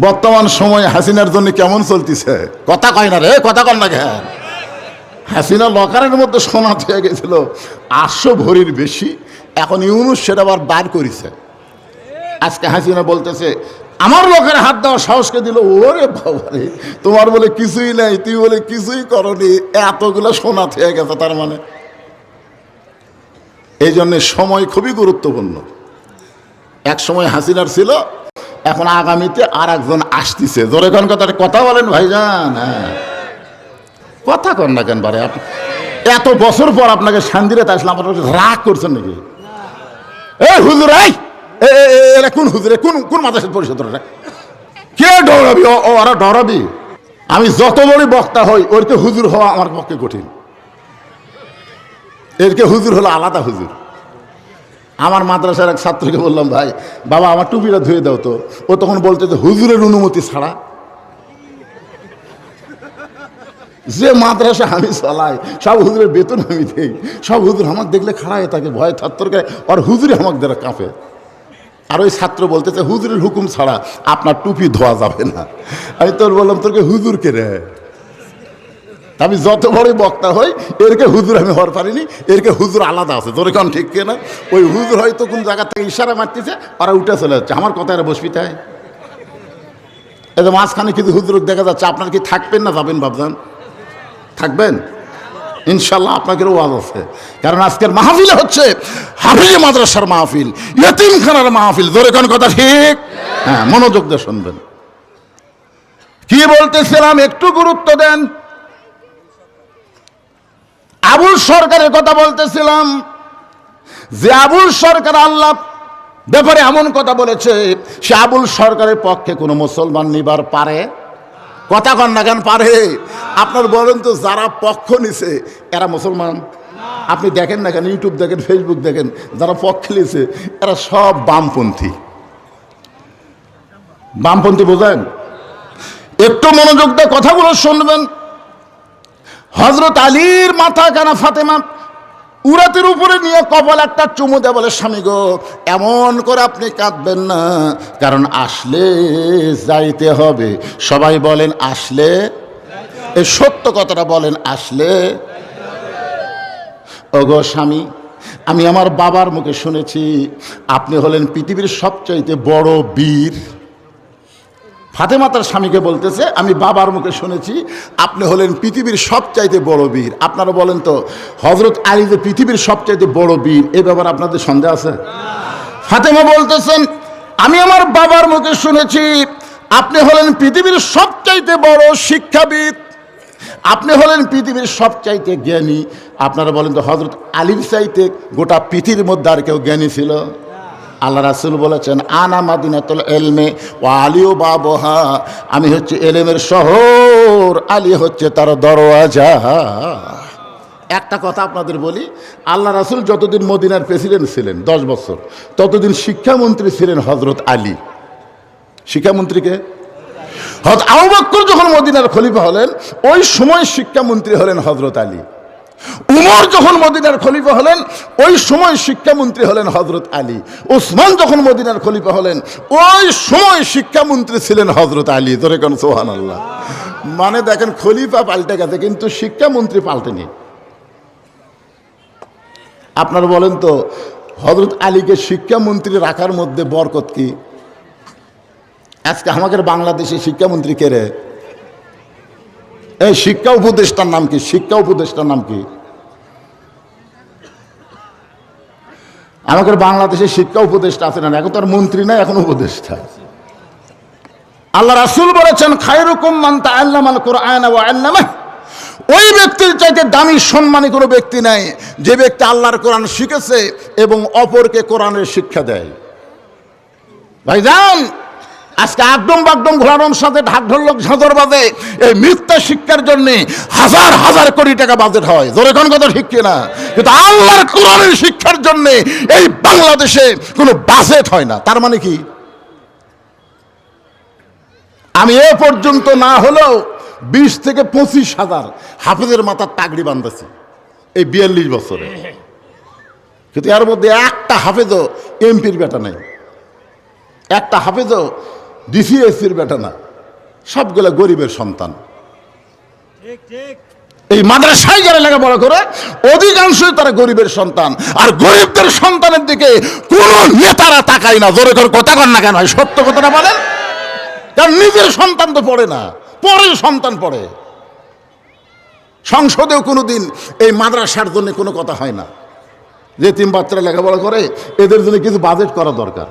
বর্তমান সময় হাসিনার জন্য কেমন চলতেছে? কথা কয় না রে, কথা কয় না কেন? হাসিনা লকারের মধ্যে সোনা হয়ে গেছিল 800 ভরির বেশি, এখন ইউনুস সেটা আবার বার করেছে। আজকে হাসিনা বলতেছে আমার লকারে হাত দেওয়ার সাহসকে দিল। ওরে বাবারে, তোমার বলে কিছুই নাই, তুই বলে কিছুই করনি, এতগুলো সোনা হয়ে গেছে। তার মানে এই জন্য সময় খুবই গুরুত্বপূর্ণ। এক সময় হাসিনার ছিল, এখন আগামীতে আর একজন আসতেছে। জোরে কোন কথা বলেন ভাইজান? হ্যাঁ, কথা কন না কেন বারে? এত বছর পর আপনাকে শান্তিতে আসলাম, আপনার রাগ করছেন নাকি? এই হুজুর, এরা কোন হুজুরে, কোন মাদ্রাসার পরিষদ? কে ডরাবি? ওরা ডরাবি? আমি যত বড় বক্তা হই, ওরকে হুজুর হওয়া আমার পক্ষে কঠিন। এরকে হুজুর হলো আলাদা হুজুর। আমার মাদ্রাসার এক ছাত্রকে বললাম, ভাই বাবা আমার টুপিটা ধুয়ে দাও তো। ও তখন বলতে যে হুজুরের অনুমতি ছাড়া যে মাদ্রাসা আমি চালাই, সব হুজুরের বেতন আমি দেই, সব হুজুর আমাকে দেখলে খাড়ায় তাকে ভয় থরথর করে, আর হুজুরে আমাকে দ্বারা কাঁপে। আর ওই ছাত্র বলতেছে হুজুরের হুকুম ছাড়া আপনার টুপি ধোয়া যাবে না। আমি তোর বললাম তোরকে হুজুর কে রে? আমি যত বড় বক্তা হই, এরকে হুজুর আমি হওয়ার পারিনি, এরকে হুজুর আলাদা আছে। তোর কেন ঠিক কেনা? ওই হুজুর হয়তো কোন জায়গা থেকে ইশারা মারতেছে, ওরা উঠে চলে যাচ্ছে। আমার কথা এরা বসবি তাই? এই যে মাঝখানে কিছু হুজুর দেখা যাচ্ছে, আপনার কি থাকবেন না যাবেন ভাবছেন? থাকবেন ইনশাল্লাহ, আপনাকেও ওয়াজ আছে। কারণ আজকের মাহফিল হচ্ছে হাফিজ মাদ্রাসার মাহফিল, ইয়েতিমখানার মাহফিল। জোরে কোন কথা ঠিক? হ্যাঁ, মনোযোগ দিয়ে শুনবেন। কি বলতেছিলাম একটু গুরুত্ব দেন। আবুল সরকারের কথা বলতেছিলাম, যে আবুল সরকার আল্লাহ ব্যাপারে এমন কথা বলেছে, সে আবুল সরকারের পক্ষে কোনো মুসলমান নিবার পারে? কথা কন না কেন? পারে? আপনার বলেন তো, যারা পক্ষ নিছে এরা মুসলমান? আপনি দেখেন না কেন, ইউটিউব দেখেন, ফেসবুক দেখেন, যারা পক্ষ নিছে এরা সব বামপন্থী। বামপন্থী বোঝেন? একটু মনোযোগ দিয়ে কথাগুলো শুনবেন। হযরত আলীর মাথা কানা ফাতেমা উরাতের উপরে নিয়ে কপাল একটা চুমু দেয়, বলে স্বামী গো এমন করে আপনি কাঁদবেন না, কারণ আসলে যাইতে হবে। সবাই বলেন আসলে, এই সত্য কথাটা বলেন, আসলে। ওগো স্বামী, আমি আমার বাবার মুখে শুনেছি আপনি হলেন পৃথিবীর সবচাইতে বড় বীর। ফাতেমা তার স্বামীকে বলতেছে, আমি বাবার মুখে শুনেছি আপনি হলেন পৃথিবীর সবচাইতে বড় বীর। আপনারা বলেন তো, হযরত আলী যে পৃথিবীর সবচাইতে বড় বীর, এ ব্যাপারে আপনাদের সন্দেহ আছে? ফাতেমা বলতেছেন, আমি আমার বাবার মুখে শুনেছি আপনি হলেন পৃথিবীর সবচাইতে বড় শিক্ষাবিদ, আপনি হলেন পৃথিবীর সবচাইতে জ্ঞানী। আপনারা বলেন তো, হযরত আলীর চাইতে গোটা পৃথিবীর মধ্যে আর কেউ জ্ঞানী ছিল? আল্লাহ রাসূল বলেছেন, আনা মাদিনাতুল ইলমে ওয়া আলিউ বাবুহা, আমি হচ্ছে এলেমের শহর, আলী হচ্ছে তার দরওয়াজা। একটা কথা আপনাদের বলি, আল্লাহ রাসূল যতদিন মদিনার প্রেসিডেন্ট ছিলেন 10 বছর, ততদিন শিক্ষামন্ত্রী ছিলেন হযরত আলী। শিক্ষামন্ত্রীকে হযরত আবু বকর যখন মদিনার খলিফা হলেন, ওই সময় শিক্ষামন্ত্রী হলেন হযরত আলী। উমর যখন মদিনার খলিফা হলেন, ওই সময় শিক্ষামন্ত্রী হলেন হযরত আলী। ওসমান যখন মদিনার খলিফা হলেন, ওই সময় শিক্ষামন্ত্রী ছিলেন হযরত আলী। ধরে কেন সুবহানাল্লাহ। মানে দেখেন, খলিফা পাল্টে গেছে কিন্তু শিক্ষামন্ত্রী পাল্টেনি। আপনারা বলেন তো, হযরত আলীকে শিক্ষামন্ত্রী রাখার মধ্যে বরকত কি? আজকে আমাদের বাংলাদেশে শিক্ষামন্ত্রী কে রে? এই শিক্ষা উপদেষ্টার নাম কি? শিক্ষা উপদেষ্টার নাম কি? আমাদের বাংলাদেশে শিক্ষা উপদেষ্টা আছে না? এখন তো আর মন্ত্রী না, এখন উপদেষ্টা। আল্লাহ রাসূল বলেছেন, খায়রুকুম মান তাআল্লামাল কুরআন ওয়া আল্লামাহু, ওই ব্যক্তির চাইতে দামি সম্মানী কোনো ব্যক্তি নাই যে ব্যক্তি আল্লাহর কোরআন শিখেছে এবং অপরকে কোরআনের শিক্ষা দেয়। ভাইজান, আজকে একদম বাগদম ঘোরানোর সাথে ঢাক ঢোলক ঝাঁঝর বাজে, এই মিথ্যা শিক্ষার জন্য হাজার হাজার কোটি টাকা বাজেট হয়। জোরে কোন কথা ঠিক কিনা? কিন্তু আল্লাহর কোরআনের শিক্ষার জন্য এই বাংলাদেশে কোনো বাজেট হয় না। তার মানে কি? আমি এ পর্যন্ত না হলেও 20 থেকে 25 হাজার হাফেজের মাথার টাগড়ি বাঁধতেছি এই 42 বছরে, কিন্তু এর মধ্যে একটা হাফেজও এমপির বেটা নাই, একটা হাফেজও ডিসিএসসির বেটা না, সবগুলা গরিবের সন্তান। এই মাদ্রাসায় যারা লেখাপড়া করে অধিকাংশই তারা গরিবের সন্তান। আর গরিবদের সন্তানের দিকে কোন নেতারা তাকায় না। জোরে করে কথা কন না কেন? সত্য কথাটা বলেন। কারণ নিজের সন্তান তো পড়ে না, পরের সন্তান পড়ে। সংসদেও কোনোদিন এই মাদ্রাসার জন্য কোনো কথা হয় না। যে তিন বাচ্চারা লেখাপড়া করে এদের জন্য কিছু বাজেট করা দরকার।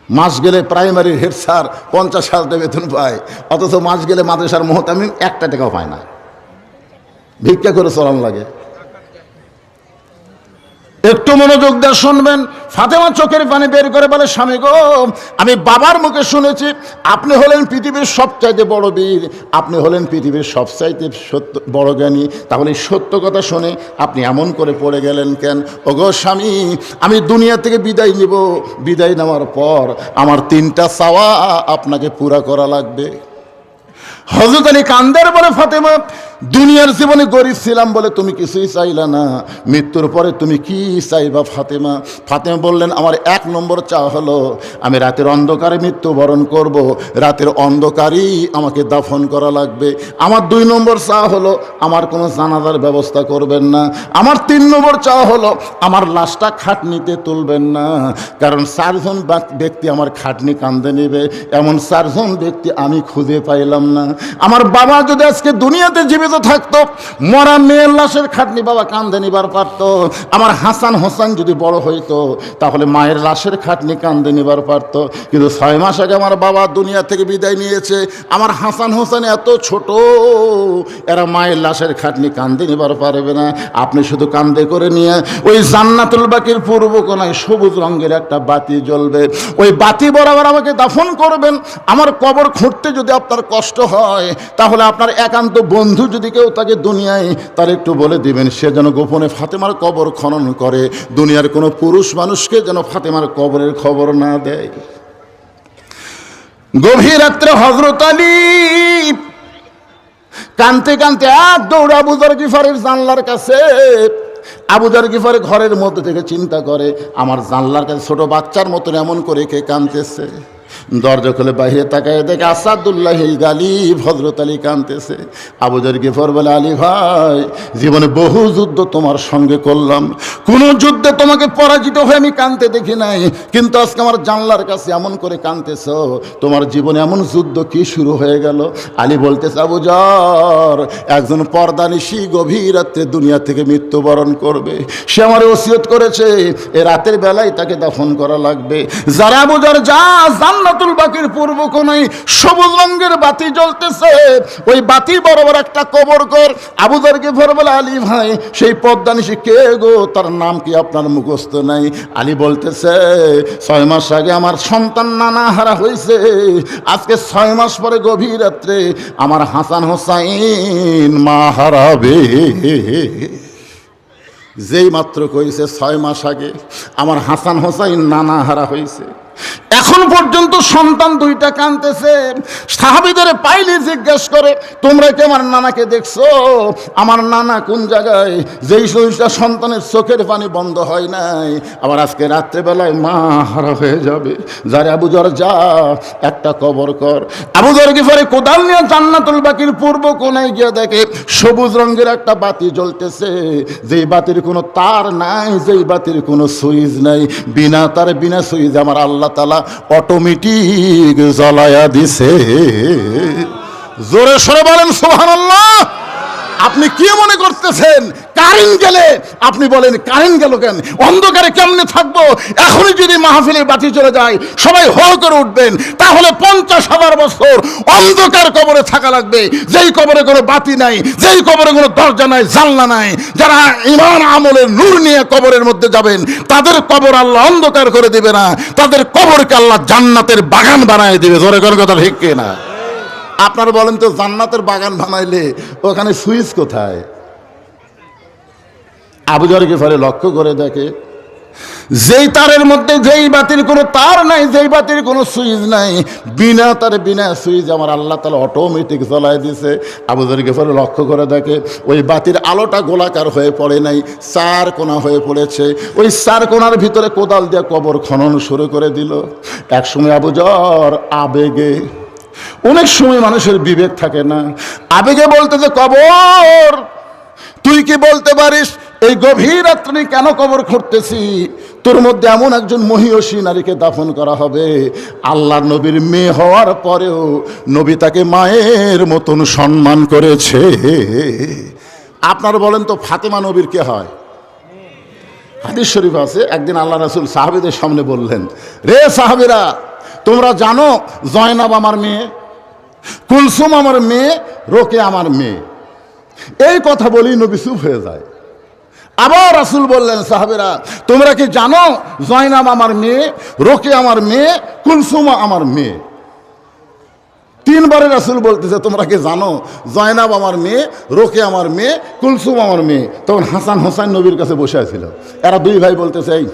মাস গেলে প্রাইমারির হেড স্যার 50,000 টাকা বেতন পায়, অথচ মাস গেলে মাদ্রাসার মুহতামিম 1 টাকাও পায় না, ভিক্ষা করে চলান লাগে। একটু মনোযোগ দিয়ে শুনবেন। ফাতেমা চোখের পানি বের করে বলে, স্বামী গো, আমি বাবার মুখে শুনেছি আপনি হলেন পৃথিবীর সবচাইতে বড় বীর, আপনি হলেন পৃথিবীর সবচাইতে সত্য বড় জ্ঞানী। তাহলে সত্য কথা শুনে আপনি এমন করে পড়ে গেলেন কেন? ওগো স্বামী, আমি দুনিয়া থেকে বিদায় নিব, বিদায় নেওয়ার পর আমার 3টা চাওয়া আপনাকে পুরা করা লাগবে। হযরত আলী কান্দের বলে, ফাতেমা, দুনিয়ার জীবনে গরিব ছিলাম বলে তুমি কিছুই চাইলা না, মৃত্যুর পরে তুমি কি চাইবা ফাতেমা? ফাতেমা বললেন, আমার 1 নম্বর চাওয়া হলো আমি রাতের অন্ধকারে মৃত্যুবরণ করব, রাতের অন্ধকারেই আমাকে দাফন করা লাগবে। আমার 2 নম্বর চাওয়া হলো আমার কোনো জানাজার ব্যবস্থা করবেন না। আমার 3 নম্বর চাওয়া হলো আমার লাশটা খাটনিতে তুলবেন না, কারণ 4 জন ব্যক্তি আমার খাটনি কান্দে নেবে, এমন 4 জন ব্যক্তি আমি খুঁজে পাইলাম না। আমার বাবা যদি আজকে দুনিয়াতে জীবিত থাকতো, মরা মেয়ের লাশের খাটনি বাবা কান্দে নিবার পারতো। আমার হাসান হোসেন যদি বড় হইতো, তাহলে মায়ের লাশের খাটনি কান্দে নিবার পারতো। কিন্তু 6 মাস আগে আমার বাবা দুনিয়া থেকে বিদায় নিয়েছে। আমার হাসান হোসেন এত ছোট, এরা মায়ের লাশের খাটনি কান্দে নিবার পারবে না। আপনি শুধু কান্দে করে নিয়ে ওই জান্নাতুল বাকির পূর্ব কোণায় সবুজ রঙের একটা বাতি জ্বলবে, ওই বাতি বরাবর আমাকে দাফন করবেন। আমার কবর খুঁড়তে যদি আপনার কষ্ট হয়, তাহলে আপনার একান্ত বন্ধু যদি কেউ তাকে দুনিয়ায়, তার একটু বলে দিবেন সে যেন গোপনে ফাতেমার কবর খনন করে। দুনিয়ার কোনো পুরুষ মানুষকে যেন ফাতেমার কবরের খবর না দেয়। গভীর রাত্রে হযরত আলী কানতে কানতে দৌড় আবু যর গিফারের জানলার কাছে। আবু যর গিফার ঘরের মধ্যে থেকে চিন্তা করে, আমার জানলার কাছে ছোট বাচ্চার মতন এমন করে কে কানতেছে। দরজা খুলে বাইরে তাকায় দেখে আসাদুল্লাহিল গালিব হযরত আলী কাঁদতেছে। আবু যর গিফার বলে, আলী ভাই, জীবনে বহু যুদ্ধ তোমার সঙ্গে করলাম, কোন যুদ্ধে তোমাকে পরাজিত হয়ে আমি কাঁদতে দেখি নাই, কিন্তু আজকে আমার জানলার কাছে এমন করে কাঁদতেছ, তোমার জীবনে এমন যুদ্ধ কি শুরু হয়ে গেল? আলী বলতেছে, আবু যর, একজন পর্দানিশী গভীর রাত্রে দুনিয়া থেকে মৃত্যুবরণ করবে, সে আমার ওসিয়ত করেছে এ রাতের বেলায় তাকে দাফন করা লাগবে। যারা আবু যর যা, জান্নাতুল বাকির পূর্ব কোণায় সবুজ রঙের বাতি জ্বলতেছে, ওই বাতি বরাবর একটা কবর কর। আবু যর গিফার বলে, আলী ভাই, সেই পদ্মানিশী কে গো? তার নাম কি আপনার মুখস্থ নাই? আলী বলতেছে, 6 মাস আগে আমার সন্তান নানা হারা হয়েছে, আজকে 6 মাস পরে গভীর রাত্রে আমার হাসান হোসাইন মা হারাবে। যেই মাত্র কইছে 6 মাস আগে আমার হাসান হোসাইন নানা হারা হয়েছে, এখন পর্যন্ত সন্তান 2টা কাঁদতেছে। সাহাবীদের পাইলে জিজ্ঞেস করে, তোমরা কি আমার নানাকে দেখছো? আমার নানা কোন জায়গায়? যেই সন্তানের চোখের পানি বন্ধ হয় নাই, আবার আজকে রাত্রেবেলায় মা হারা হয়ে যাবে। যারে আবু যর যা, একটা কবর কর। আবু যর গিফারে কোদাল নিয়ে জান্নাতুল বাকির পূর্ব কোণায় গিয়ে দেখে সবুজ রঙের একটা বাতি জ্বলতেছে, যেই বাতির কোনো তার নাই, যেই বাতির কোনো সুইচ নাই, বিনা তারে বিনা সুইচ আমার আল্লাহ তাআলা অটোমেটিক জ্বালায়া দিছে। জোরে সরে বলেন সুবহানাল্লাহ। আপনি কি মনে করতেছেন কারেন্ট গেলে আপনি বলেন কারেন্ট গেল কেন? অন্ধকারে কেমনে থাকবো? এখনই যদি মাহফিলের বাতি চলে যায় সবাই হো করে উঠবেন, তাহলে 50,000 বছর অন্ধকার কবরে থাকা লাগবে, যেই কবরে কোনো বাতি নাই, যেই কবরে কোনো দরজা নাই, জানলা নাই। যারা ঈমান আমলের নূর নিয়ে কবরের মধ্যে যাবেন, তাদের কবর আল্লাহ অন্ধকার করে দিবে না, তাদের কবরকে আল্লাহ জান্নাতের বাগান বানায় দিবে। জোরে করে কথা ঠিক কিনা? আপনারা বলেন তো, জান্নাতের বাগান বানাইলে ওখানে সুইচ কোথায়? আবু যর গিফারি লক্ষ্য করে দেখে যেই তারের মধ্যে যেই বাতির কোনো তার নাই, যেই বাতির কোনো সুইচ নাই, বিনা তারে বিনা সুইচ আমার আল্লাহ তাআলা অটোমেটিক জ্বলাই দিছে। আবু যর গিফারি লক্ষ্য করে দেখে ওই বাতির আলোটা গোলাকার হয়ে পড়ে নাই, চার কোণা হয়ে পড়েছে। ওই চার কোণার ভিতরে কোদাল দিয়ে কবর খনন শুরু করে দিল। এক সময় আবু যর আবেগে, অনেক সময় মানুষের বিবেক থাকে না, আবেগে বলতে যে কবর তুই কি বলতে পারিস এই গভীর রাত্রি কেন কবর খুঁড়তেছি? তোর মধ্যে এমন একজন মহিয়সী নারীকে দাফন করা হবে, আল্লাহর নবীর মেয়ে হওয়ার পরেও নবী তাকে মায়ের মতন সম্মান করেছে। আপনার বলেন তো ফাতেমা নবীর কে হয়? হাদিস শরীফ আছে, একদিন আল্লাহ রাসূল সাহাবীদের সামনে বললেন, রে সাহাবীরা, তোমরা জানো জয়নাব আমার মেয়ে, কুলসুম আমার মেয়ে, রোকে আমার মেয়ে। এই কথা বলেই নবী চুপ হয়ে যায়। আবার রাসূল বললেন, সাহাবীরা তোমরা কি জানো জয়নাব আমার মেয়ে, রোকে আমার মেয়ে, কুলসুম আমার মেয়ে। তিনবারে রাসূল বলতেছে তোমরা কি জানো জয়নাব আমার মেয়ে, রোকে আমার মেয়ে, কুলসুম আমার মেয়ে। তখন হাসান হোসেন নবীর কাছে বসে আছিল, এরা দুই ভাই বলতেছে এই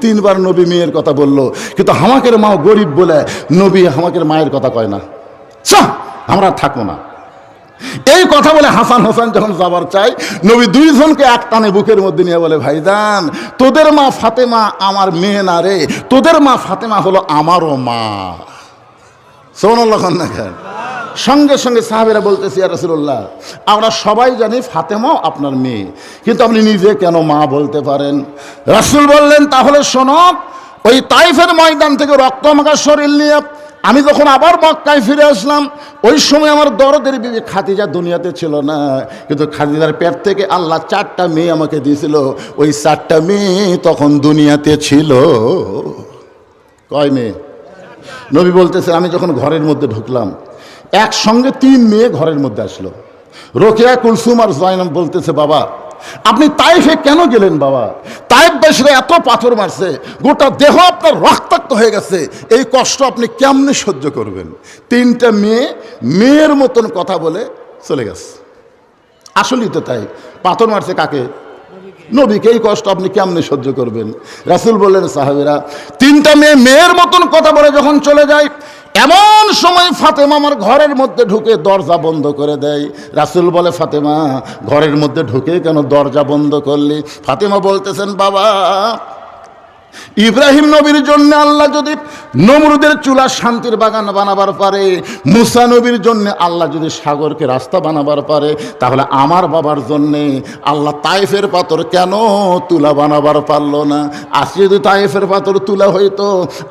তিনবার নবী মেয়ের কথা বললো, কিন্তু হামাকের মা গরিব বলে নবী হামাকের মায়ের কথা কয় না, আমরা থাকবো না। এই কথা বলে হাসান হোসেন যখন যাবার চাই, নবী দুইজনকে এক টানে বুকের মধ্যে নিয়ে বলে, ভাইজান তোদের মা ফাতেমা আমার মেয়ে না রে, তোদের মা ফাতেমা হলো আমারও মা। সুবহানাল্লাহ না খান। সঙ্গে সঙ্গে সাহাবীরা বলতেছি, ইয়া রাসূলুল্লাহ আমরা সবাই জানি ফাতেমাও আপনার মেয়ে, কিন্তু আপনি নিজে কেন মা বলতে পারেন? রাসূল বললেন, তাহলে শোনো, ওই তাইফের ময়দান থেকে রক্তমাখা শরীর নিয়ে আমি যখন আবার মক্কায় ফিরে আসলাম, ওই সময় আমার দরদের বিবি খাদিজা দুনিয়াতে ছিল না, কিন্তু খাদিজার পেট থেকে আল্লাহ 4টা মেয়ে আমাকে দিয়েছিল। ওই 4টা মেয়ে তখন দুনিয়াতে ছিল। কয় মেয়ে? নবী বলতেছে, আমি যখন ঘরের মধ্যে ঢুকলাম একসঙ্গে 3 মেয়ে ঘরের মধ্যে আসলো। রোকেয়া, কুলসুম আর জয়নাব বলতেছে, বাবা আপনি তাইফে কেন গেলেন? বাবা তাইফবাসীরা এত পাথর মারছে, গোটা দেহ আপনার রক্তাক্ত হয়ে গেছে, এই কষ্ট আপনি কেমনে সহ্য করবেন? 3টা মেয়ে মেয়ের মতন কথা বলে চলে গেছে। আসলেই তো তাই, পাথর মারছে কাকে? নবীকে। এই কষ্ট আপনি কেমনে সহ্য করবেন? রাসূল বললেন, সাহাবীরা 3টা মেয়ে মেয়ের মতন কথা বলে যখন চলে যায়, এমন সময় ফাতেমা আমার ঘরের মধ্যে ঢুকে দরজা বন্ধ করে দেয়। রাসূল বলে, ফাতেমা ঘরের মধ্যে ঢুকে কেন দরজা বন্ধ করলি? ফাতেমা বলতেছেন, বাবা ইব্রাহিম নবীর জন্য আল্লাহ যদি নমরুদের চুলা শান্তির বাগান বানাবার পারে, মুসা নবীর জন্য আল্লাহ যদি সাগরকে রাস্তা বানাবার পারে, তাহলে আমার বাবার জন্যে আল্লাহ তাইফের পাথর কেন তুলা বানাবার পারলো না? আজকে যদি তাইফের পাথর তুলা হইতো,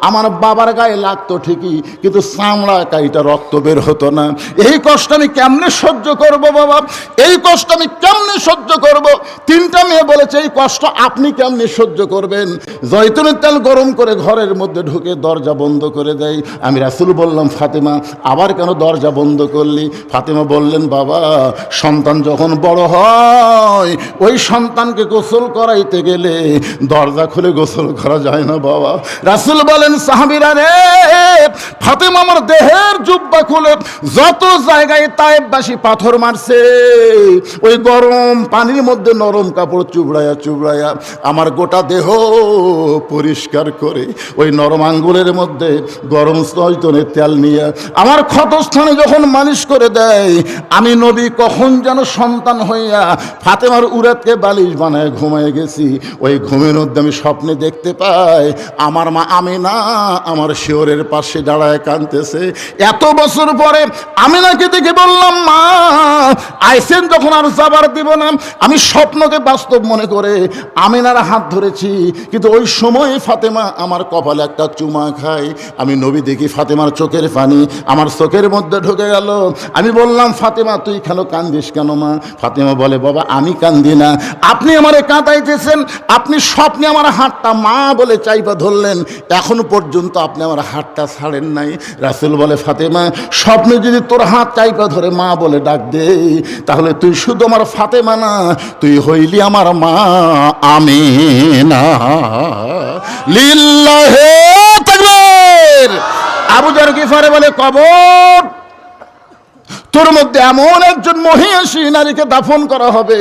আমার বাবার গায়ে লাগতো ঠিকই, কিন্তু চামড়া কাইটা রক্ত বের হতো না। এই কষ্ট আমি কেমনে সহ্য করব বাবা? এই কষ্ট আমি কেমনে সহ্য করব? 3টা মেয়ে বলেছে, এই কষ্ট আপনি কেমনে সহ্য করবেন? জয়তুনের তেল গরম করে ঘরের মধ্যে ঢুকে দরজা বন্ধ করে দেয়। আমি রাসূল বললাম, ফাতেমা আবার কেন দরজা বন্ধ করলি? ফাতেমা বললেন, বাবা সন্তান যখন বড় হয়, ওই সন্তানকে গোসল করাইতে গেলে দরজা খুলে গোসল করা যায় না বাবা। রাসূল বলেন, সাহাবীরা রে, ফাতেমা আমার দেহের জুব্বা খুলে যত জায়গায় তায়েফবাসী পাথর মারছে, ওই গরম পানির মধ্যে নরম কাপড় চুবড়ায়া চুবড়ায়া আমার গোটা দেহ পরিষ্কার করে ওই নরম আঙ্গুলের মধ্যে গরম জয়তুনের তেল নিয়ে আমার ক্ষতস্থানে যখন মালিশ করে দেয়, আমি নবী কখন যেন সন্তান হইয়া ফাতেমার উরাতকে বালিশ বানায় ঘুমায় গেছি। ওই ঘুমের মধ্যে আমি স্বপ্নে দেখতে পাই আমার মা আমিনা আমার শিওরের পাশে দাঁড়ায় কাঁদতেছে। এত বছর পরে আমিনাকে দেখে বললাম, মা আইসেন যখন আর যাবার দিব না। আমি স্বপ্নকে বাস্তব মনে করে আমিনার হাত ধরেছি, কিন্তু ওই সময় ফাতেমা আমার কপালে একটা চুমা খায়। আমি নবী দেখি ফাতেমার চোখের পানি আমার চোখের মধ্যে ঢুকে গেল। আমি বললাম, ফাতেমা তুই কেন কান্দিস কেন মা? ফাতেমা বলে, বাবা আমি কান্দি না, আপনি আমারে কাঁদাইতেছেন। আপনি স্বপ্নে আমার হাতটা মা বলে চাইপা ধরলেন, এখন পর্যন্ত আপনি আমার হাতটা ছাড়েন নাই। রাসূল বলে, ফাতেমা স্বপ্নে যদি তোর হাত চাইপা ধরে মা বলে ডাক দে, তাহলে তুই শুধু আমার ফাতেমা না, তুই হইলি আমার মা আমিনা। লিল্লাহি তাকবীর। আবু যর গিফারি বলে, কবর তোর মধ্যে এমন একজন মহিষী নারীকে দাফন করা হবে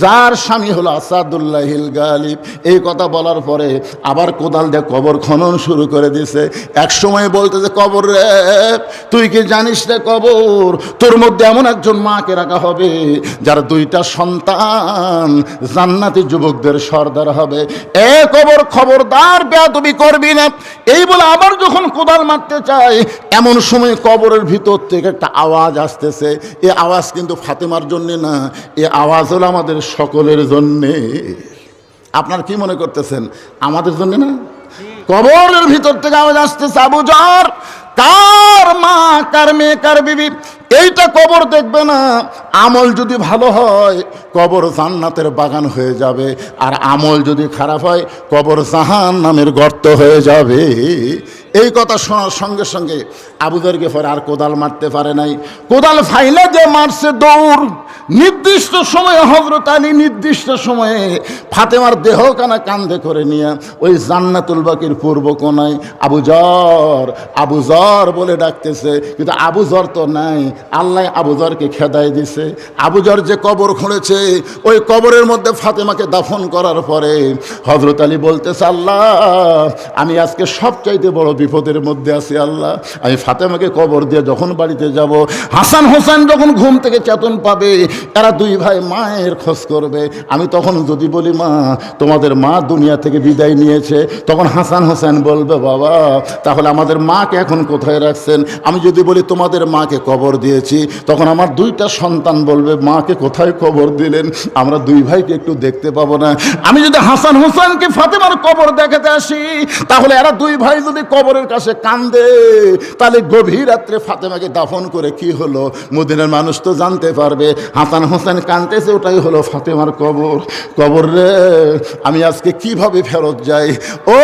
যার স্বামী হলো আসাদুল্লাহিল গালিব। এই কথা বলার পরে আবার কোদাল দিয়ে কবর খনন শুরু করে দিছে। এক সময় বলতেছে, কবর রে, তুই কি জানিস রে কবর, তোর মধ্যে এমন একজন মাকে রাখা হবে যার 2টা সন্তান জান্নাতি যুবকদের সর্দার হবে। এ কবর, খবরদার বেয়াদবি করবি না। এই বলে আবার যখন কোদাল মারতে চায়, এমন সময় কবরের ভিতর থেকে একটা আওয়াজ আসতেছে। এই আওয়াজ কিন্তু ফাতেমার জন্যে না, এই আওয়াজ হলো আমাদের সকলের জন্যে। আপনার কি মনে করতেছেন আমাদের জন্য না? কবরের ভিতর থেকে আওয়াজ আসতেছে, আবু যর, কার মা, কার মেয়ে, কার বিবি, এইটা কবর দেখবে না। আমল যদি ভালো হয় কবর জান্নাতের বাগান হয়ে যাবে, আর আমল যদি খারাপ হয় কবর জাহান্নামের গর্ত হয়ে যাবে। এই কথা শোনার সঙ্গে সঙ্গে আবু যর গিফারি আর কোদাল মারতে পারে নাই। কোদাল ফাইলে যে মারছে দৌড়। নির্দিষ্ট সময়ে হযরত আলী নির্দিষ্ট সময়ে ফাতেমার দেহখানা কাঁধে করে নিয়ে ওই জান্নাতুল বাকির পূর্ব কোণায় আবু যর, আবু যর বলে ডাকতেছে, কিন্তু আবু যর তো নাই। আল্লাহ আবু যরকে খেদাই দিছে। আবু যর যে কবর খুঁড়েছে, ওই কবরের মধ্যে ফাতেমাকে দাফন করার পরে হযরত আলী বলতেছে, আল্লাহ, আমি আজকে সবচাইতে বড় বিপদের মধ্যে আছি। আল্লাহ, আমি ফাতেমাকে কবর দিয়ে যখন বাড়িতে যাব, হাসান হোসেন যখন ঘুম থেকে চেতন পাবে, এরা 2 ভাই মায়ের খোঁজ করবে। আমি তখন যদি বলি, মা, তোমাদের মা দুনিয়া থেকে বিদায় নিয়েছে, তখন হাসান হোসেন বলবে, বাবা, তাহলে আমাদের মাকে এখন কোথায় রাখছেন? আমি যদি বলি তোমাদের মাকে কবর দিয়েছি, তখন আমার 2টা সন্তান বলবে, মাকে কোথায় কবর দিলেন? আমরা 2 ভাইকে একটু দেখতে পাবো না। আমি যদি হাসান হোসেনকে ফাতেমার কবর দেখাতে আসি, তাহলে এরা 2 ভাই যদি কবরের কাছে কান্দে, তাহলে গভীর রাত্রে ফাতেমাকে দাফন করে কি হলো মদিনার মানুষ তো জানতে পারবে। হাসান হোসেন কাঁদতেছে, ওটাই হলো ফাতেমার কবর। কবর রে, আমি আজকে কিভাবে ফেরত যাই? ও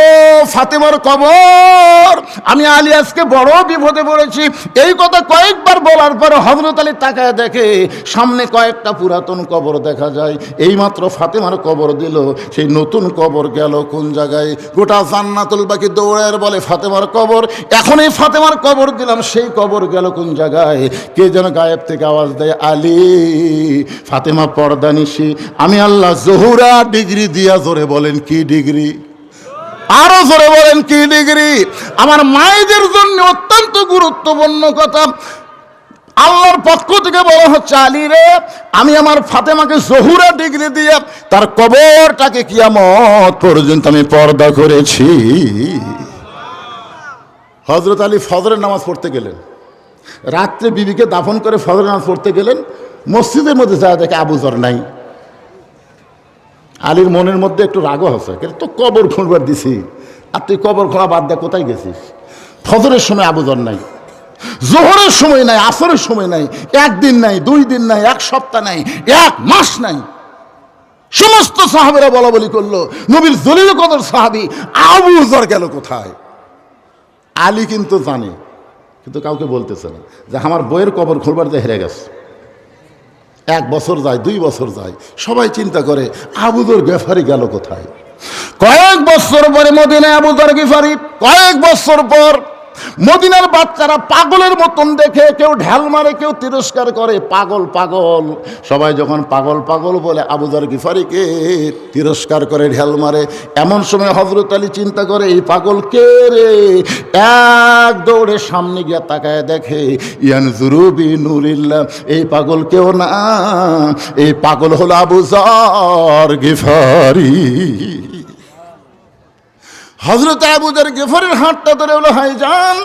ফাতেমার কবর, আমি আলী আজকে বড় বিপদে পড়েছি। এই কথা কয়েকবার বলার পরে হযরত আলী তাকায় দেখে সামনে কয়েকটা পুরাতন কবর দেখা যায়। এইমাত্র ফাতেমার কবর দিল, সেই নতুন কবর গেল কোন জায়গায়? গোটা জান্নাতুল বাকি দৌড়ের বলে ফাতেমার কবর। এখন এই ফাতেমার কবর দিলাম, সেই কবর গেল কোন জায়গায়? কে যেন গায়েব থেকে আওয়াজ দেয়, আলী, ফাতেমা পর্দানিশি। আমি আল্লাহ জহুরা ডিগ্রি দিয়া, জোরে বলেন কি ডিগ্রি? আরো জোরে বলেন কি ডিগ্রি? আমার মায়েদের জন্য অত্যন্ত গুরুত্বপূর্ণ কথা। আল্লাহর পক্ষ থেকে বলা হচ্ছে, আলী রে, আমি আমার ফাতেমাকে জহুরা ডিগ্রি দিয়ে তার কবরটাকে কিয়ামত পর্যন্ত আমি পর্দা করেছি। হযরত আলী ফজরের নামাজ পড়তে গেলেন, রাত্রে বিবিকে দাফন করে ফজরের নামাজ পড়তে গেলেন। মসজিদের মধ্যে যা দেখে আবু যর নাই। আলীর মনের মধ্যে একটু রাগও আছে, তো কবর খুঁড়বার দিছি, আর তুই কবর খোঁড়া বাদ দিয়ে কোথায় গেছিস? ফজরের সময় আবু যর নাই, জোহরের সময় নাই, আসরের সময় নাই, 1 দিন নাই, 2 দিন নাই, 1 সপ্তাহ নাই, 1 মাস নাই। সমস্ত সাহাবীরা বলা বলি করলো, নবীর জলিল কদর সাহাবী আবু যর গেল কোথায়? আলী কিন্তু জানে, কিন্তু কাউকে বলতেছে না যে আমার বইয়ের কবর খুঁড়বার দিয়ে হেরে গেছে। 1 বছর যায়, 2 বছর যায়, সবাই চিন্তা করে আবু যর গিফারি গেল কোথায়? কয়েক বছর পরে মদিনায় আবু যর গিফারি, কয়েক বছর পর মদিনার বাচ্চারা পাগলের মতন দেখে, কেউ ঢাল মারে, কেউ তিরস্কার করে, পাগল পাগল। সবাই যখন পাগল পাগল বলে আবু যর গিফারিকে তিরস্কার করে, ঢাল মারে। এমন সময় হযরত আলী চিন্তা করে, এই পাগল কে রে? এক দৌড়ে সামনে গিয়ে তাকায় দেখে, ইয়ানজুরু বিনুরিল্লাহ, এই পাগল কেউ না, এই পাগল হলো আবু যর গিফারি। হযরত আবু যর গিফারির হাতটা ধরে বলে, ভাইজান,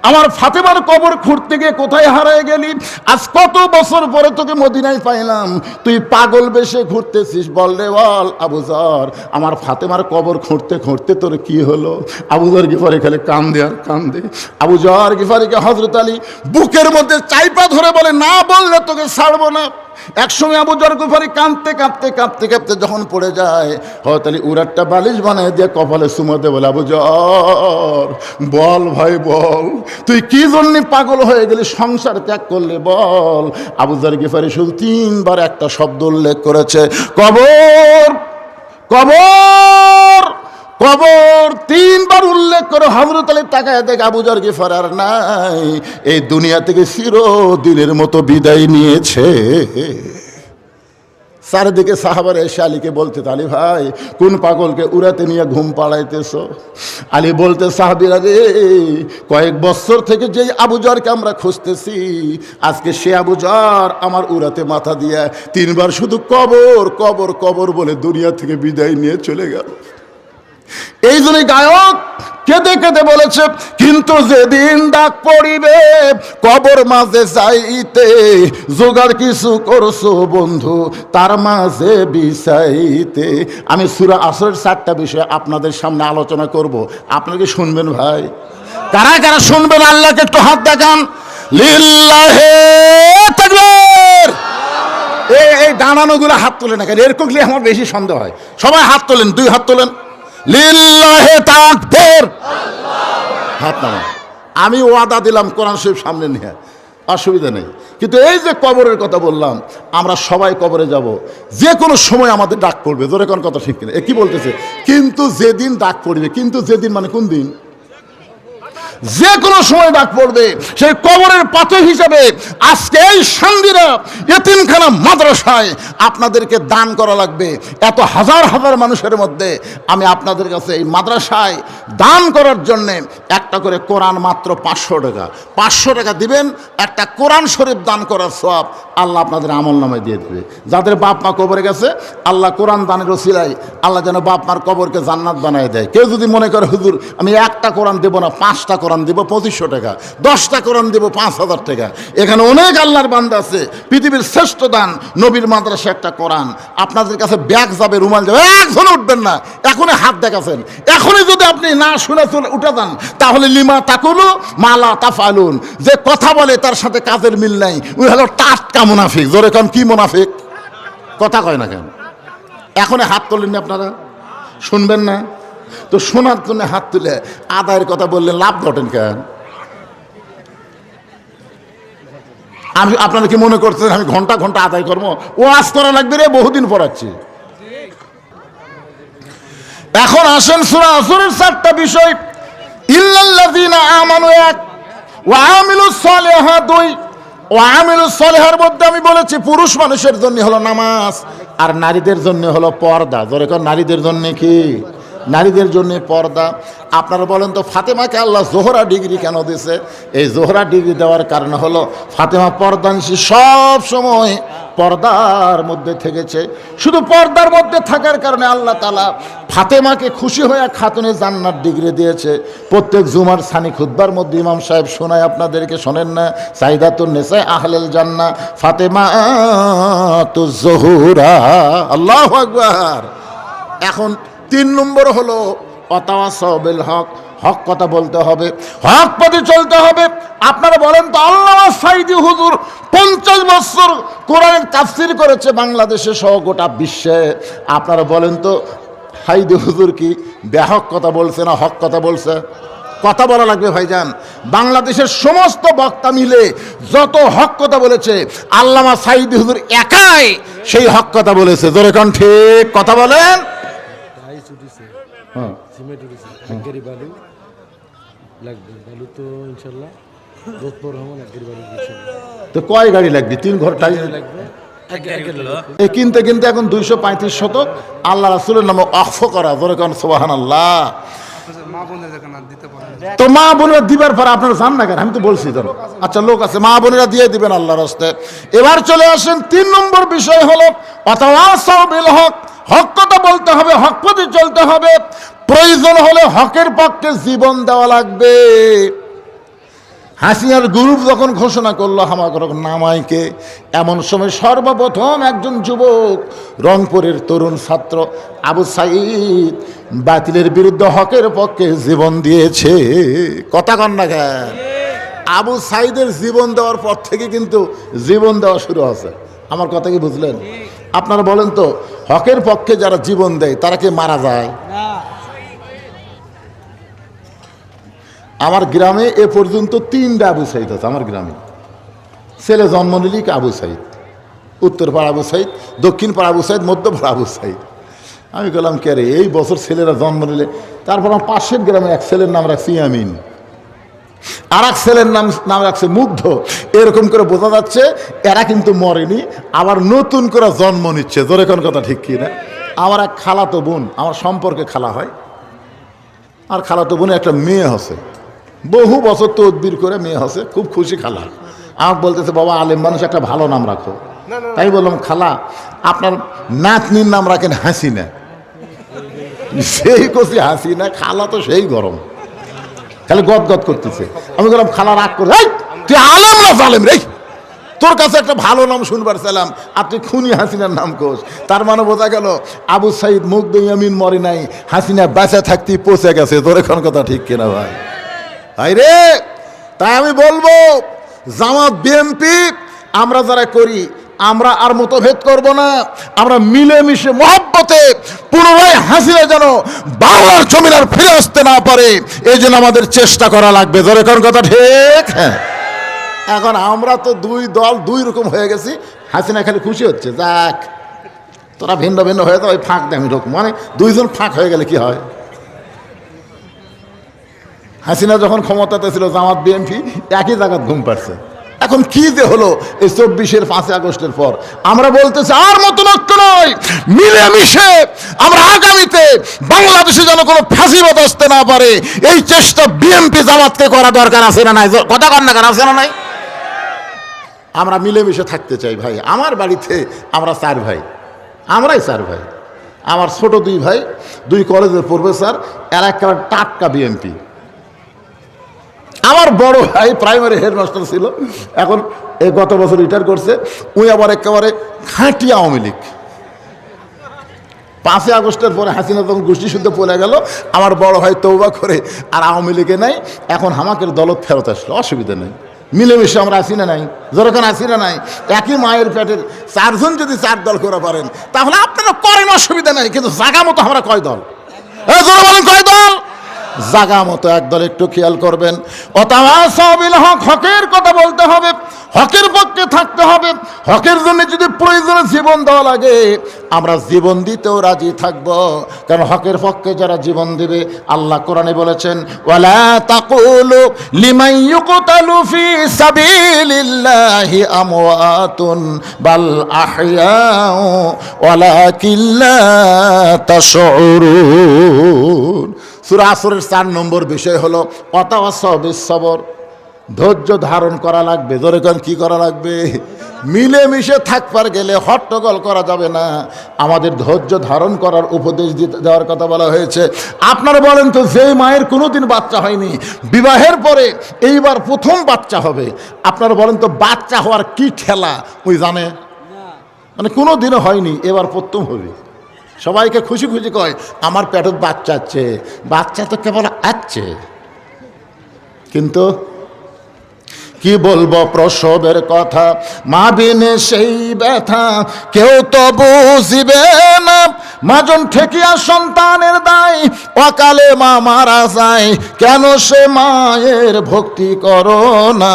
আমার ফাতেমার কবর খুঁড়তে গিয়ে কোথায় হারিয়ে গেলি? আজ কত বছর পরে তোকে মদিনায় পাইলাম, তুই পাগল বেশে ঘুরতেছিস, বল রে বল। আবু যর, আমার ফাতেমার কবর খুঁড়তে খুঁড়তে তোর কি হলো? আবু যর গিফারি খালি কান্দে আর কান্দে। আবু যর গিফারিকে হযরত আলী বুকের মধ্যে চাইপা ধরে বলে, না বললে তোকে ছাড়বো না। একসময় আবু যর গিফারি কাঁদতে কাঁদতে কাঁদতে কাঁদতে যখন পড়ে যায়, হযরত আলী উরাটটা বালিশ বানিয়ে দিয়ে কপালে চুমোতে বলে, আবু যর, বল ভাই বল, তুই কি জন্য পাগল হয়ে গেলি, সংসার ত্যাগ করলে, বল। আবু যর গিফারি শুধু 3 বার একটা শব্দ উল্লেখ করেছে, কবর, কবর, কবর তিনবার উল্লেখ করে হযরত আলী তাকায় দেখ আবু যর গিফার আর নাই, এই দুনিয়া থেকে চিরদিনের মতো বিদায় নিয়েছে। চারিদিকে সাহাবারা এসে আলীকে বলতে, আলী ভাই কোন পাগলকে উড়াতে নিয়ে ঘুম পাড়াইতেছ? আলী বলতে, সাহাবীরা রে, কয়েক বছর থেকে যেই আবু যরকে আমরা খুঁজতেছি, আজকে সে আবু যর আমার উড়াতে মাথা দিয়া তিনবার শুধু কবর কবর কবর বলে দুনিয়া থেকে বিদায় নিয়ে চলে গেল। এই জন্য গায়ক কেঁদে কেঁদে বলেছে, কিন্তু যেদিন ডাক পড়িবে কবর মাঝে যাইতে, জোগাড় কিছু করছো বন্ধু তার মাঝে বিছাইতে। আমি সূরা আসরের 4টা বিষয় আপনাদের সামনে আলোচনা করব, আপনারা কি শুনবেন ভাই? কারা কারা শুনবেন আল্লাহকে একটু হাত দেখান। লিল্লাহে তাকবীর। এই দাঁড়ানোগুলো হাত তোলেন না কেন? এরকম আমার বেশি সন্দেহ হয়। সবাই হাত তোলেন, 2 হাত তোলেন। লিল্লাহে তাকবীর। হাত নামান। আমি ওয়াদা দিলাম কোরআন শরীফ সামনে নিয়ে, অসুবিধা নেই। কিন্তু এই যে কবরের কথা বললাম, আমরা সবাই কবরে যাব, যে কোনো সময় আমাদের ডাক পড়বে। জোরে কোন কথা ঠিক কিনা? এ কি বলতেছে? কিন্তু যেদিন ডাক পড়বে, কিন্তু যেদিন মানে কোন দিন? যে কোনো সময় ডাক পড়বে। সেই কবরের পাথর হিসাবে আজকে এই শান্তিরা এতিমখানা মাদ্রাসায় আপনাদেরকে দান করা লাগবে। এত হাজার হাজার মানুষের মধ্যে আমি আপনাদের কাছে এই মাদ্রাসায় দান করার জন্যে একটা করে কোরআন মাত্র 500 টাকা, 500 টাকা দিবেন, একটা কোরআন শরীফ দান করার সওয়াব আল্লাহ আপনাদের আমল নামায় দিয়ে দেবে। যাদের বাপ মা কবরে গেছে, আল্লাহ কোরআন দানের ওসিলায় আল্লাহ যেন বাপ মার কবরকে জান্নাত বানায় দেয়। কেউ যদি মনে করে হুজুর আমি একটা কোরআন দেবো না, 5টা কোরআন দিব 2500 টাকা, 10টা কোরআন দিব 5000 টাকা। এখানে অনেক আল্লাহর বান্দা আছে। পৃথিবীর শ্রেষ্ঠ দান নবীর মাদ্রাসা একটা কোরআন। আপনাদের কাছে ব্যাগ যাবে, রুমাল যাবে, একজন উঠবেন না। এখনই হাত দেখাচ্ছেন, এখনই যদি আপনি না শুনে চলে উঠে যান, তাহলে লিমা তাকুলু মালা তাফালুন, যে কথা বলে তার সাথে কাজের মিল নাই, ওই হলো টাটকা মুনাফিক। জোরে কন, কি মুনাফিক? কথা কয় না কেন? এখনই হাত তোলেননি আপনারা, শুনবেন না তো? শোনার জন্য হাত তুলে আদায়ের কথা বললে লাভ ঘটেন কেন? আমি আপনারা কি মনে করছেন আমি ঘন্টা ঘন্টা আদায় করবো? ওয়াজ করা লাগবে রে, বহুদিন পড়াচ্ছি। এখন আসেন সূরা আসরের 4টা বিষয়। ইল্লাল্লাযীনা আমানু 1, ওয়া আমিলুস সালিহাত 2। ওয়া আমিলুস সালিহার মধ্যে আমি বলেছি পুরুষ মানুষের জন্য হলো নামাজ, আর নারীদের জন্য হলো পর্দা। জোরে কর, নারীদের জন্য কি? নারীদের জন্য পর্দা। আপনারা বলেন তো, ফাতেমাকে আল্লাহ জোহরা ডিগ্রি কেন দিয়েছে? এই জোহরা ডিগ্রি দেওয়ার কারণ হলো ফাতেমা পর্দানিশী, সব সময় পর্দার মধ্যে থেকেছে। শুধু পর্দার মধ্যে থাকার কারণে আল্লাহ তাআলা ফাতেমাকে খুশি হয়ে খাতুনে জান্নাত ডিগ্রি দিয়েছে। প্রত্যেক জুমার সানি খুতবার মধ্যে ইমাম সাহেব শোনায়, আপনাদেরকে শোনেন না? সাইদাতুন নিসা আহলুল জান্নাহ ফাতেমাতুজ জোহরা। আল্লাহু আকবার। এখন 3 নম্বর হলো ওয়াতাওয়াসাউ বিল হক। হক কথা বলতে হবে, হক পথে চলতে হবে। আপনারা বলেন তো, আল্লামা সাঈদী হুজুর 50 বছর কোরআনের তাফসীর করেছে বাংলাদেশে সহ গোটা বিশ্বে। আপনারা বলেন তো, সাঈদী হুজুর কি বেহক কথা বলছে না হক কথা বলছে? কথা বলা লাগবে ভাইজান। বাংলাদেশের সমস্ত বক্তা মিলে যত হক কথা বলেছে, আল্লামা সাঈদী হুজুর একাই সেই হক কথা বলেছে। জোরে কোন ঠিক কথা বলেন? তো কয় গাড়ি লাগবে? 3 ঘর টাইম লাগবে। কিনতে কিনতে এখন 235 শতক আল্লাহ রাসূলের নামে ওয়াকফ করা। জোরে কোন সুবহানাল্লাহ। তো মা বোনেরা দিবার পর আপনারা জান না কেন? আমি তো বলছি তো। আচ্ছা, লোক আছে, মা বোনেরা দিয়ে দিবেন আল্লাহর রাস্তে। এবার চলে আসেন 3 নম্বর বিষয় হলো ওয়াতাওয়াসাউ বিল হক। হক কথা বলতে হবে, হক পথে চলতে হবে। প্রয়োজন হলে হকের পক্ষে জীবন দেওয়া লাগবে। হাসিনার গ্রুপ যখন ঘোষণা করলো হামাক নামাইকে, এমন সময় সর্বপ্রথম একজন যুবক, রংপুরের তরুণ ছাত্র আবু সাঈদ, বাতিলের বিরুদ্ধে হকের পক্ষে জীবন দিয়েছে। কথা কন না কেন? আবু সাঈদের জীবন দেওয়ার পর থেকে কিন্তু জীবন দেওয়া শুরু হয়েছে। আমার কথা কি বুঝলেন? আপনারা বলেন তো, হকের পক্ষে যারা জীবন দেয় তারা কি মারা যায়? আমার গ্রামে এ পর্যন্ত 3টা আবু সাঈদ আছে। আমার গ্রামে ছেলে জন্ম নিলি আবু সাঈদ, উত্তর পাড়া আবু সাঈদ, দক্ষিণ পাড়া আবু সাঈদ, মধ্য পাড়া আবু সাঈদ। আমি বললাম, কে রে, এই বছর ছেলেরা জন্ম নিলে তারপর আমার পাশের গ্রামে এক ছেলের নাম রাখছি ইয়ামিন, আর এক ছেলের নাম রাখছে মুগ্ধ। এরকম করে বোঝা যাচ্ছে এরা কিন্তু মরেনি, আবার নতুন করে জন্ম নিচ্ছে। জোরে কোন কথা ঠিক কি না? আমার এক খালাতো বোন, আমার সম্পর্কে খালা হয়, আর খালাতো বোনে একটা মেয়ে হসে, বহু বছর তদবির করে মেয়ে হসে, খুব খুশি খালা। আমাকে বলতেছে বাবা আলেম মানুষ একটা ভালো নাম রাখো। তাই বললাম খালা আপনার নাতনির নাম রাখেন হাসিনা। সেই কষি হাসিনা, খালা তো সেই গরম, খালি গদ গদ করতেছে। আমি বললাম খালা রাগ করে, তুই আলেম না জালেম রে, তোর কাছে একটা ভালো নাম শুনবার চাইলাম আর তুই খুনি হাসিনার নাম কোস। তার মানে বোঝা গেল আবু সাইদ মুগ্ধ ইয়ামিন মরে নাই, হাসিনা বেঁচে থাকতে পচে গেছে। তোর এখন কথা ঠিক কিনা ভাই? ভাই রে, তাই আমি বলবো জামাত বিএনপি আমরা যারা করি আমরা আর মতভেদ করব না, আমরা মিলেমিশে মহব্বতে পুনরায় হাসিনা যেন বাংলার জমিন আর ফিরে আসতে না পারে এই জন্য আমাদের চেষ্টা করা লাগবে। ধরে কোন কথা ঠিক? হ্যাঁ, এখন আমরা তো দুই দল দুই রকম হয়ে গেছি, হাসিনা খালি খুশি হচ্ছে যাক তোরা ভিন্ন ভিন্ন হয়ে তো ওই ফাঁক দেয় আমি ঢোক, মানে দুইজন ফাঁক হয়ে গেলে কি হয়? হাসিনা যখন ক্ষমতাতে ছিল জামাত বিএনপি একই জায়গায় ঘুম পাচ্ছে। এখন কি যে হলো এই 24-এর 5 আগস্টের পর, আমরা বলতেছি আর মতনৈক্য নয়, মিলেমিশে আমরা আগামীতে বাংলাদেশে যেন কোনো ফাঁসিবাদ আসতে না পারে এই চেষ্টা বিএনপি জামাতকে করা দরকার আছে না নাই? কথা কর না কেন, আছে না নাই? আমরা মিলেমিশে থাকতে চাই ভাই। আমার বাড়িতে আমরা 4 ভাই, আমরাই 4 ভাই। আমার ছোট 2 ভাই 2 কলেজের প্রফেসর, এরা একেবারে টাটকা বিএনপি। আমার বড় ভাই প্রাইমারি হেডমাস্টার ছিল, এখন এই গত বছর রিটায়ার করছে। উনি আবার একেবারে খাঁটি আওয়ামী লীগ। 5 আগস্টের পরে হাসিনা যখন গোষ্ঠী শুদ্ধ পড়ে গেল, আমার বড় ভাই তৌবা করে আর আওয়ামী লীগে নাই, এখন আমাকে দলত ফেরত আসলো, অসুবিধা নেই। মিলেমিশে আমরা আসি না নাই? যখন আসি না নাই, একই মায়ের পেটের 4 জন যদি 4 দল করে পারেন তাহলে আপনারা করেন, অসুবিধা নাই। কিন্তু জাগা মতো আমরা কয় দল? বলেন কয় দল? জাগা মতো একদল। একটু খেয়াল করবেন, ওয়াতাওয়াসাউ বিল হক, হকের কথা বলতে হবে, হকের পক্ষে থাকতে হবে। হকের জন্য যদি প্রয়োজনে জীবন দেওয়া লাগে আমরা জীবন দিতেও রাজি থাকব, কারণ হকের পক্ষে যারা জীবন দেবে আল্লাহ কোরআনে বলেছেন ওয়ালা তাকুলু লিমান ইউকতালু ফি সাবিলিল্লাহি আমওয়াতুন বাল আহইয়াউ ওয়ালাকিন লা তাশউরুন। সূরা আসরের 4 নম্বর বিষয় হলো ওয়াতাওয়াসাউ বিস সবর, ধৈর্য ধারণ করা লাগবে। ধরে কোন কি করা লাগবে? মিলেমিশে থাকবার গেলে হট্টগোল করা যাবে না, আমাদের ধৈর্য ধারণ করার উপদেশ দেওয়ার কথা বলা হয়েছে। আপনারা বলেন তো, যেই মায়ের কোনোদিন বাচ্চা হয়নি বিবাহের পরে এইবার প্রথম বাচ্চা হবে, আপনারা বলেন তো বাচ্চা হওয়ার কি ঠেলা ওই জানে? মানে কোনোদিনও হয়নি, এবার প্রথম হবে। সবাইকে খুশি খুশি কয় আমার পেটত বাচ্চা আছে, বাচ্চা তো কেবল আছে, কিন্তু কি বলবো প্রসবের কথা, মা বিনে সেই ব্যথা কেউ তো বুঝিবে না। মাজন ঠেকিয়া সন্তানের দায়, অকালে মা মারা যায়, কেন সে মায়ের ভক্তি করো না?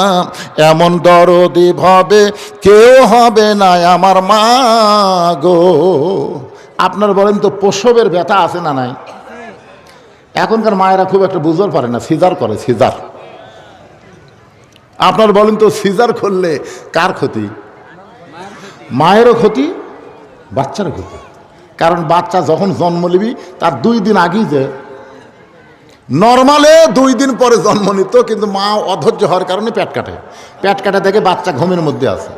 এমন দরদি ভাবে কেউ হবে না আমার মা গো। আপনার বলেন তো প্রসবের ব্যথা আছে না নাই? এখনকার মায়েরা খুব একটা বুঝতে পারে না, সিজার করে, সিজার। আপনার বলেন তো সিজার করলে কার ক্ষতি? মায়েরও ক্ষতি, বাচ্চারও ক্ষতি। কারণ বাচ্চা যখন জন্ম নিবি তার 2 দিন আগেই যে নর্মালে 2 দিন পরে জন্ম নিত, কিন্তু মা অধৈর্য হওয়ার কারণে পেট কাটে। পেট কাটা থেকে বাচ্চা ঘুমের মধ্যে আছে।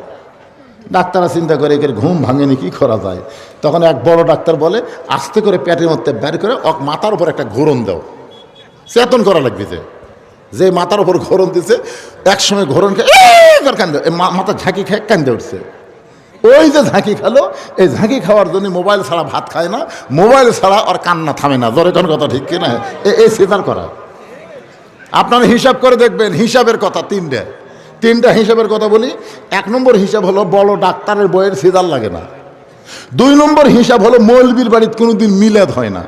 ডাক্তাররা চিন্তা করে এর ঘুম ভাঙেনি, কি করা যায়? তখন এক বড় ডাক্তার বলে আস্তে করে পেটের মধ্যে বের করে মাথার উপর একটা ঘোরণ দাও, চেতন করা লাগবে। যে মাথার উপর ঘোরণ দিছে, একসময় ঘোরণ খেয়ে কান্দে, মাথা ঝাঁকি খেয়ে কান্দে উঠছে। ওই যে ঝাঁকি খেলো, এই ঝাঁকি খাওয়ার জন্য মোবাইল ছাড়া ভাত খায় না, মোবাইল ছাড়া ওর কান্না থামে না। জোরে কোন কথা ঠিক কিনা? এই সিজার করা। আপনারা হিসাব করে দেখবেন, হিসাবের কথা 3টা হিসাবের কথা বলি। 1 নম্বর হিসাব হলো বড় ডাক্তারের বইয়ের সিজার লাগে না। 2 নম্বর হিসাব হলো মৌলবীর বাড়িতে কোনোদিন মিলাদ হয় না।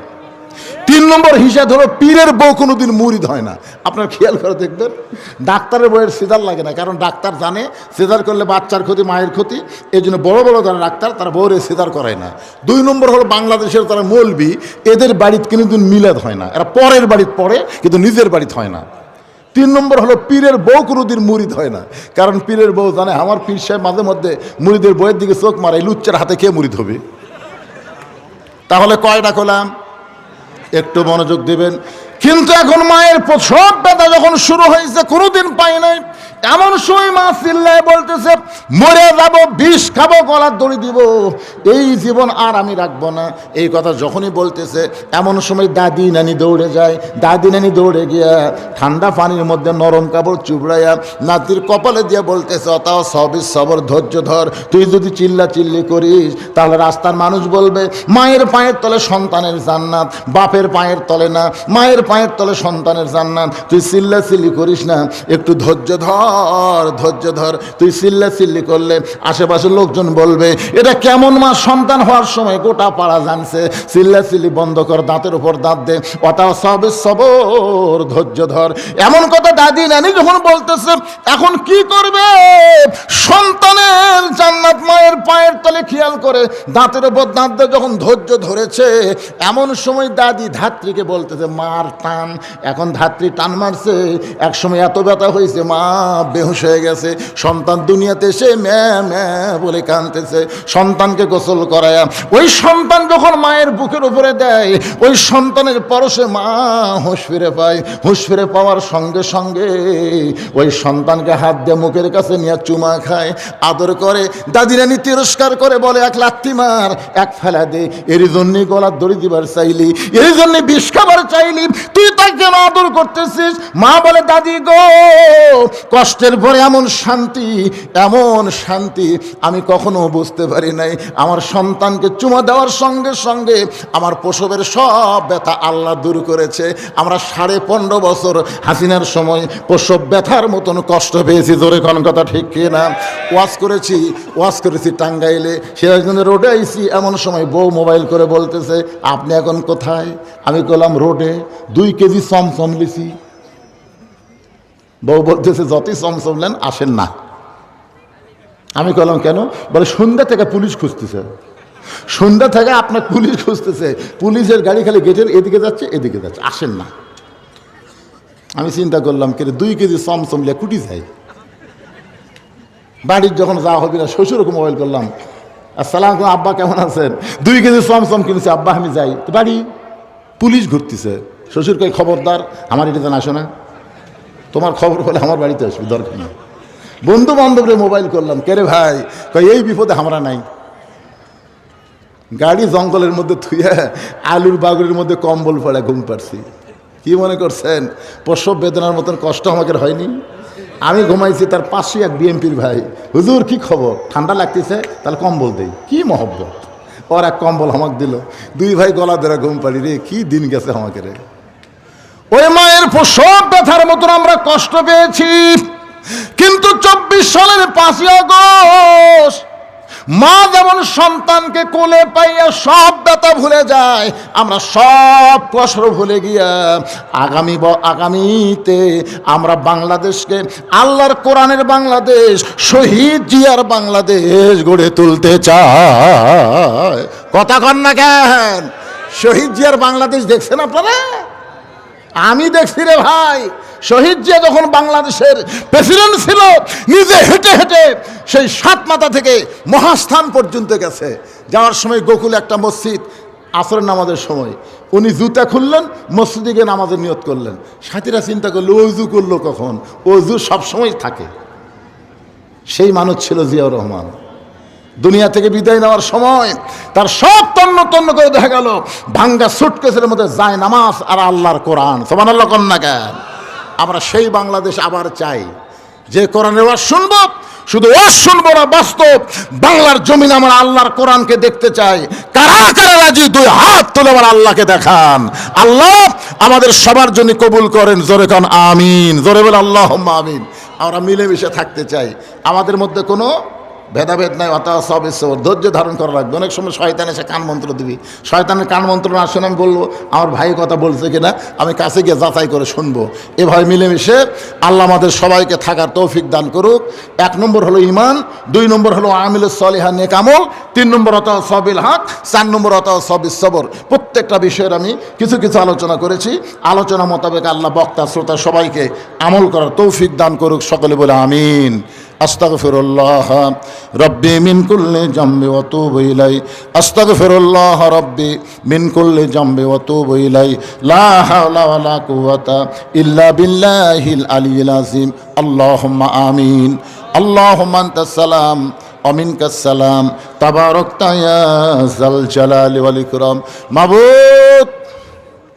3 নম্বর হিসাব হলো পীরের বউ কোনোদিন মুরিদ হয় না। আপনার খেয়াল করে দেখবেন, ডাক্তারের বউয়ের সিজার লাগে না, কারণ ডাক্তার জানে সিজার করলে বাচ্চার ক্ষতি, মায়ের ক্ষতি, এই জন্য বড় বড় যারা ডাক্তার তারা বউয়ের সিজার করায় না। 2 নম্বর হলো বাংলাদেশের তারা মৌলবি, এদের বাড়িতে কোনোদিন মিলাদ হয় না, এরা পরের বাড়িতে পড়ে কিন্তু নিজের বাড়িতে হয় না। 3 নম্বর হলো পীরের বউ কোনোদিন মুরিদ হয় না, কারণ পীরের বউ জানে আমার পীর সাহেব মাঝে মধ্যে মুরিদের বউয়ের দিকে চোখ মারে, লুচ্চার হাতে কে মুরিদ হবে। তাহলে কয়টা করলাম, একটু মনোযোগ দিবেন। কিন্তু এখন মায়ের প্রসব ব্যথা যখন শুরু হয়েছে, কোনোদিন পাই নাই, এমন সময় মা চিল্লায় বলতেছে মরে যাবো, বিষ খাবো, গলার দড়ি দিব, এই জীবন আর আমি রাখবো না। এই কথা যখনই বলতেছে এমন সময় দাদি নানি দৌড়ে যায়। দাদি নানি দৌড়ে গিয়া ঠান্ডা পানির মধ্যে নরম কাপড় চুবড়াইয়া নাতির কপালে দিয়ে বলতেছে অতাও সবই সবর, ধৈর্য ধর, তুই যদি চিল্লা চিল্লি করিস তাহলে রাস্তার মানুষ বলবে মায়ের পায়ের তলে সন্তানের জান্নাত, বাপের পায়ের তলে না, মায়ের পায়ের তলে সন্তানের জান্নাত। তুই চিল্লা চিল্লি করিস না, একটু ধৈর্য ধর, ধৈর্য ধর। তুই চিল্লা চিল্লি করলে আশেপাশের লোকজন বলবে এটা কেমন মা, সন্তান হওয়ার সময় গোটা পাড়া জানছে। চিল্লা চিল্লি বন্ধ কর, দাঁতের উপর দাঁত দে, অতাও সবে সবর, ধৈর্য ধর। এমন কথা দাদি নানি যখন বলতেছে, এখন কি করবে? সন্তানের জান্নাত মায়ের পায়ের তলে, খেয়াল করে দাঁতের উপর দাঁত দিয়ে যখন ধৈর্য ধরেছে, এমন সময় দাদি ধাত্রীকে বলতেছে মার টান। এখন ধাত্রী টান মারছে, এক সময় এত ব্যথা হয়েছে মা বেহুশ হয়ে গেছে। সন্তান দুনিয়াতে এসে ম্যা ম্যা বলে কাঁদতেছে। সন্তানকে গোসল করায়া ওই সন্তান যখন মায়ের বুকের উপরে দেয়, ওই সন্তানের পরশে মা হুঁশ ফিরে পায়। হুঁশ ফিরে পাওয়ার সঙ্গে সঙ্গে ওই সন্তানকে হাত দিয়ে মুখের কাছে নিয়ে চুমা খায়, আদর করে। দাদি রানী তিরস্কার করে বলে এক লাথি মার, এক ফেলা দে, এর জন্যই গলার দড়ি দিবার চাইলি, এর জন্য বিষ খাবার চাইলি, তুই তাকে কেন আদর করতেছিস? মা বলে দাদি গো, কষ্টের পরে এমন শান্তি, এমন শান্তি আমি কখনো বুঝতে পারি নাই। আমার সন্তানকে চুমা দেওয়ার সঙ্গে সঙ্গে আমার প্রসবের সব ব্যথা আল্লাহ দূর করেছে। আমরা 15.5 বছর হাসিনার সময় প্রসব ব্যথার মতন কষ্ট পেয়েছি। জোরে কোন কথা ঠিক কিনা? ওয়াজ করেছি টাঙ্গাইলে, সিরাজগঞ্জ রোডে আইছি। এমন সময় বউ মোবাইল করে বলতেছে আপনি এখন কোথায়? আমি বললাম রোডে, 2 কেজি চমচম লিছি। বউ বলতেছে যতই চমচম নেন আসেন না। আমি বললাম কেন? বলে সন্ধ্যা থেকে পুলিশ খুঁজতেছে, সন্ধ্যা থেকে আপনার পুলিশ খুঁজতেছে, পুলিশের গাড়ি খালি গেটের এদিকে যাচ্ছে এদিকে যাচ্ছে, আসেন না। আমি চিন্তা করলাম কে 2 কেজি চমচম লিয়ে কুটি যাই। বাড়ির যখন যাওয়া হবে না, শ্বশুরকে মোবাইল করলাম, আসসালাম আব্বা কেমন আছেন? 2 কেজি চমচম কিনেছে আব্বা, আমি যাই। তো বাড়ি পুলিশ ঘুরতেছে। শ্বশুর কই খবরদার আমার এটা জানা আসো না, তোমার খবর হলে আমার বাড়িতে আসবি, দরকার নেই। বন্ধু বান্ধবরে মোবাইল করলাম, কে রে ভাই? কই এই বিপদে আমরা নাই। গাড়ি জঙ্গলের মধ্যে থুয়ে আলুর বাগুরের মধ্যে কম্বল পড়ে ঘুম পাড়ছি। কি মনে করছেন প্রসব বেদনার মতন কষ্ট আমাকে হয়নি? আমি ঘুমাইছি, তার পাশে এক বিএমপির ভাই, হুজুর কি খবর? ঠান্ডা লাগতেছে, তাহলে কম্বল দেই। কি মহব্বত! ওর এক কম্বল আমাকে দিল, 2 ভাই গলা ধরে ঘুম পাড়ি। রে কি দিন গেছে আমাকে রে। ওই মায়ের প্রসব ব্যথার মতন আমরা কষ্ট পেয়েছি। কিন্তু 24 সালের 5ই আগস্ট মা যেমন সন্তানকে কোলে পাইয়া সব ব্যথা ভুলে যায়, আমরা সব কষ্ট ভুলে গিয়া আগামীতে আমরা বাংলাদেশকে আল্লাহর কোরআনের বাংলাদেশ, শহীদ জিয়ার বাংলাদেশ গড়ে তুলতে চাই। কথা কন না কেন? শহীদ জিয়ার বাংলাদেশ দেখছেন আপনারা? আমি দেখছি রে ভাই। শহীদ জিয়া যখন বাংলাদেশের প্রেসিডেন্ট ছিল, নিজে হেঁটে হেঁটে সেই 7 মাথা থেকে মহাস্থান পর্যন্ত গেছে। যাওয়ার সময় গোকুলে একটা মসজিদ, আসরের নামাজের সময় উনি জুতা খুললেন, মসজিদে গিয়ে নামাজের নিয়ত করলেন। সাথীরা চিন্তা করলো অজু করলো কখন? অজু সবসময় থাকে। সেই মানুষ ছিল জিয়াউর রহমান। দুনিয়া থেকে বিদায় নেওয়ার সময় তার সব তন্ন তন্ন করে দেখা গেল ভাঙ্গা সুটকেসের মধ্যে যায় নামাজ আর আল্লাহর কোরআন। সুবহানাল্লাহ কন্যা কেন? আমরা সেই বাংলাদেশ আবার চাই, যে কোরআনের ওয়াজ শুনবো, শুধু ওয়াজ শুনবো না, বাস্তব বাংলার জমিন আমরা আল্লাহর কোরআনকে দেখতে চাই। কারা কারা রাজি? 2 হাত তুলে আমার আল্লাহকে দেখান। আল্লাহ আমাদের সবার জন্য কবুল করেন। জোরে কান আমিন, জোরে বলে আল্লাহুম্মা আমিন। আমরা মিলেমিশে থাকতে চাই, আমাদের মধ্যে কোনো ভেদাভেদ নাই, অত সব সবর, ধৈর্য ধারণ করা লাগবে। অনেক সময় শয়তান এসে কান মন্ত্র দিবি, শয়তানের কান মন্ত্র না শুনে আমি বলবো আমার ভাই কথা বলছে কিনা, আমি কাছে গিয়ে যাচাই করে শুনবো। এভাবে মিলেমিশে আল্লাহ আমাদের সবাইকে থাকার তৌফিক দান করুক। 1 নম্বর হলো ঈমান, 2 নম্বর হলো আমিলুস সলিহা নেক আমল, 3 নম্বর অত সবিল হক, 4 নম্বর অত সবিস সবর। প্রত্যেকটা বিষয়ের আমি কিছু কিছু আলোচনা করেছি। আলোচনা মোতাবেক আল্লাহ বক্তা শ্রোতা সবাইকে আমল করার তৌফিক দান করুক, সকলে বলে আমিন। আস্তাগফিরুল্লাহ রব্বি মিন কুল্লি জামবি ওয়া তুবু ইলাই, আস্তাগফিরুল্লাহ রব্বি মিন কুল্লি জামবি ওয়া তুবু ইলাই, লা হাওলা ওয়া লা কুওয়াতা ইল্লা বিল্লাহিল আলিয়্যিল আযীম। আল্লাহুম্মা আমিন। আল্লাহুম্মা আনতাস সালাম ওয়া মিনকাস সালাম, তাবারাকতা ইয়া যাল জালালি ওয়াল ইকরাম। মাবুদ